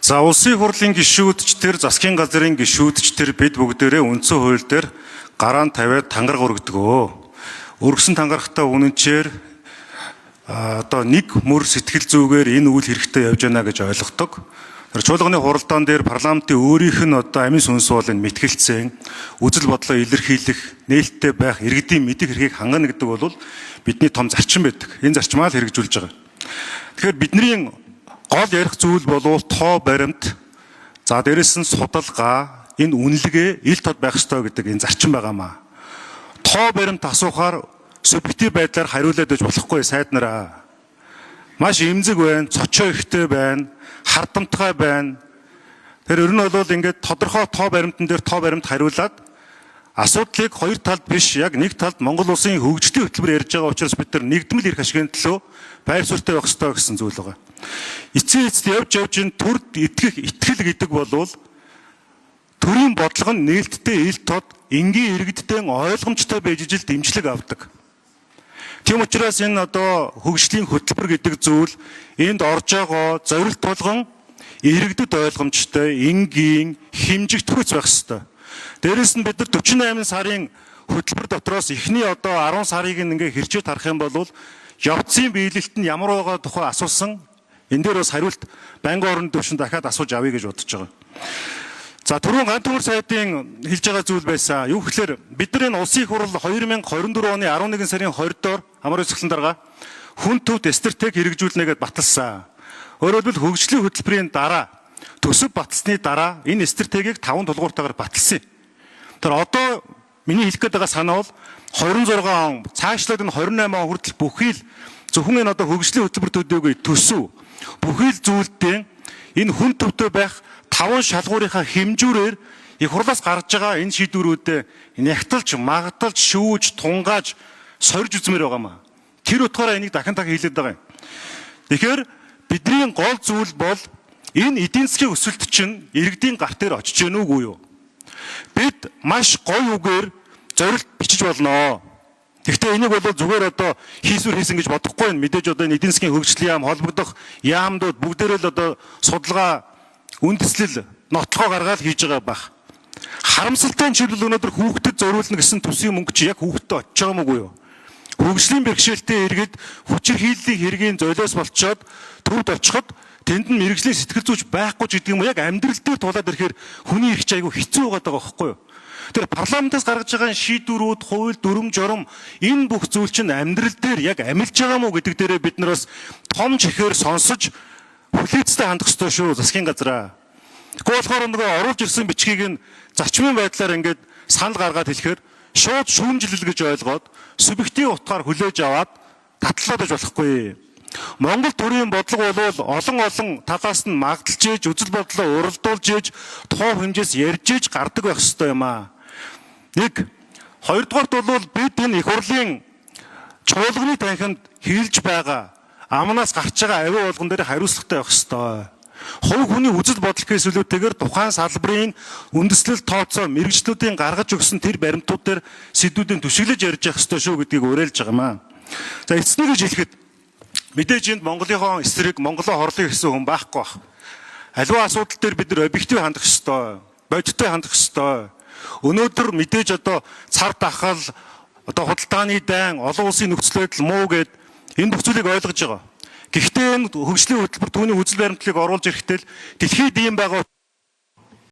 За улсын хурлын гишүүдчдэр, засгийн газрын гишүүдчдэр бид бүгдээрээ үндсэн хууль дээр гараан тавиад тангараг өргөдгөө. Өргөсөн тангарагтаа үнэнчээр одоо нэг мөр сэтгэл зүгээр энэ үйл хэрэгтэй явж байна гэж ойлгодог. Чуулганы хуралдаан дээр парламентын өөрийнх нь одоо амин сүнс бол энэ мэтгэлцэн үзэл бодлоо илэрхийлэх, нээлттэй байх, иргэдийн мэдих эрхийг хангана гэдэг бол бидний том зарчим байдаг. Энэ зарчмаа л хэрэгжүүлж байгаа. Тэгэхээр бидний гол ярих зүйл бол тоо баримт, за дээрэс нь судалгаа, энэ үнэлгээ ил тод байх ёстой гэдэг энэ зарчим байгаамаа. Тоо баримт асуухаар субъектив байдлаар хариулаад байж болохгүй сайднараа. Маш эмзэг байна, цочоо ихтэй байна, хардамтгай байна. Тэр ер нь бол ингээд тодорхой тоо баримтан дээр тоо баримт хариулаад асуудлыг хоёр талд биш, яг нэг талд Монгол улсын хөгжлийн хөтөлбөр ярьж байгаа учраас бид нар нэгдмэл эрх ашигын төлөө байр суурьтай байх ёстой гэсэн зүйл байгаа. Эцсийн эцэд явж энэ төрд итгэл гэдэг бол төрийн бодлого нь нээлттэй ил тод энгийн иргэдтэй ойлгомжтой байж ижил дэмжлэг авдаг. Тийм учраас энэ одоо хөгжлийн хөтөлбөр гэдэг зүйл энд орж байгаа зорилт болгон иргэдэд ойлгомжтой, энгийн, хэмжигдэхүйц байх ёстой. Дээрээс нь бид нар 48 сарын хөтөлбөр дотроос эхний одоо 10 сарыг ингээ хэрчээд харах юм бол явцын биелэлт нь ямар байгаа тухай асуусан. Энэ дээр бас хариулт байнгын орон төвшин дахиад асууж авъя гэж бодож байгаа. За түрүүн ганц төгөр сайдын хэлж байгаа зүйл байсан. Юу гэхээр бид нар энэ улсын хурал 2024 оны 11 сарын 20-доор амар өсгөлн дарга хүн төвд стратеги хэрэгжүүлнэ гэдээ баталсан. Өөрөөр хэлбэл хөгжлийн хөтөлбөрийн дараа төсөв баталсны дараа энэ стратегийг 5 тулгууртаагаар баталсан. Тэр одоо миний хэлэх гээд байгаа санаа бол 26 он цаашлаад энэ 28 он хүртэл бүхий л зөвхөн энэ одоо хөгжлийн хөтөлбөр төдийгүй төсөв бүхий л зүйлдээ энэ хүн төвтэй байх 5 шалгуурынхаа хэмжүүрээр их хурлаас гарч байгаа энэ шийдвэрүүдэд нягтлж, магталж, шүүж, тунгааж, сорж үзмээр байгаамаа. Тэр утгаараа энийг дахин хэлээд байгаа юм. Тэгэхээр бидний гол зүйл бол энэ эдийн засгийн өсөлт чинь иргэдийн гарт дээр очиж гэнэ үгүй юу? Бид маш гоё үгээр зорилт бичиж болно. Гэхдээ энийг бол зүгээр одоо хийсвэр хийсэн гэж бодохгүй байна. Мэдээж одоо энэ эдийн засгийн хөгжлийн яам холбогдох яамдууд бүгдээрээ л одоо судалгаа, үндэслэл, нотлохоо гаргаад хийж байгаа байх. Харамсалтай нь жишээлбэл өнөөдөр хүүхдэд зориулна гэсэн төсвийн мөнгө чи яг хүүхдэд очиж байгаа юм уу юу? Хөгжлийн бэрхшээлтэй иргэд хүчирхийллийн хэргийн золиос болцоод төвд очиход тэнд нь мэрэгжлийн сэтгэл зүйч байхгүй ч гэдэг юм яг амьдрал дээр тулаад ирэхээр хүний эрх чи айгүй хэцүү байгаа байхгүй юу? Тэр парламентаас гаргаж байгаа шийдвэрүүд, хууль, дүрм, журам энэ бүх зүйл чинь амьдрал дээр яг амилж байгаа мó гэдэг дээрээ бид нараас том чихээр сонсож хүлээцтэй хандах ёстой шүү засгийн газраа. Тэгвэл болохоор нөгөө оруулж ирсэн бичгийг нь зарчмын байдлаар ингээд санал гаргаад хэлэхээр шууд шүүмжлэл гэж ойлгоод субъектив утгаар хүлээж аваад татлаад байж болохгүй. Монгол төрийн бодлого бол олон талаас нь магталж ээж, үзэл бодлоо уралдуулж ээж, тухайн хэмжээс ярьж ээж гардаг байх ёстой юм аа. Нэг, хоёрдугаарт бол бид энэ их хурлын чуулганы танхимд хэлж байгаа амнаас гарч байгаа авийн болгон дээр хариуцлагатай байх ёстой. Хувь хүний үзэл бодол гэсэлүүтэйгээр тухайн салбарын үндэслэл тооцоо мэрэгчлүүдийн гаргаж өгсөн тэр баримтууд дээр сэдвүүдийн түшиглэж ярьж явах ёстой шүү гэдгийг уриалж байгаа маа. За эцнийг гэж хэлэхэд мэдээж энд Монголынхон эсрэг Монголоо хорлох гэсэн хүн байхгүй байх. Аливаа асуудал дээр бид нар объектив хандах ёстой, бодиттой хандах ёстой. Өнөөдөр мэдээж одоо цар тахал, одоо худалдааны дайн, олон улсын нөхцөл байдал муу гэд энэ бүх зүйлийг ойлгож байгаа. Гэхдээ энэ хөгжлийн хөтөлбөр түүний үзэл баримтлалыг оруулж ирэхдээ дэлхийд ийм байгаа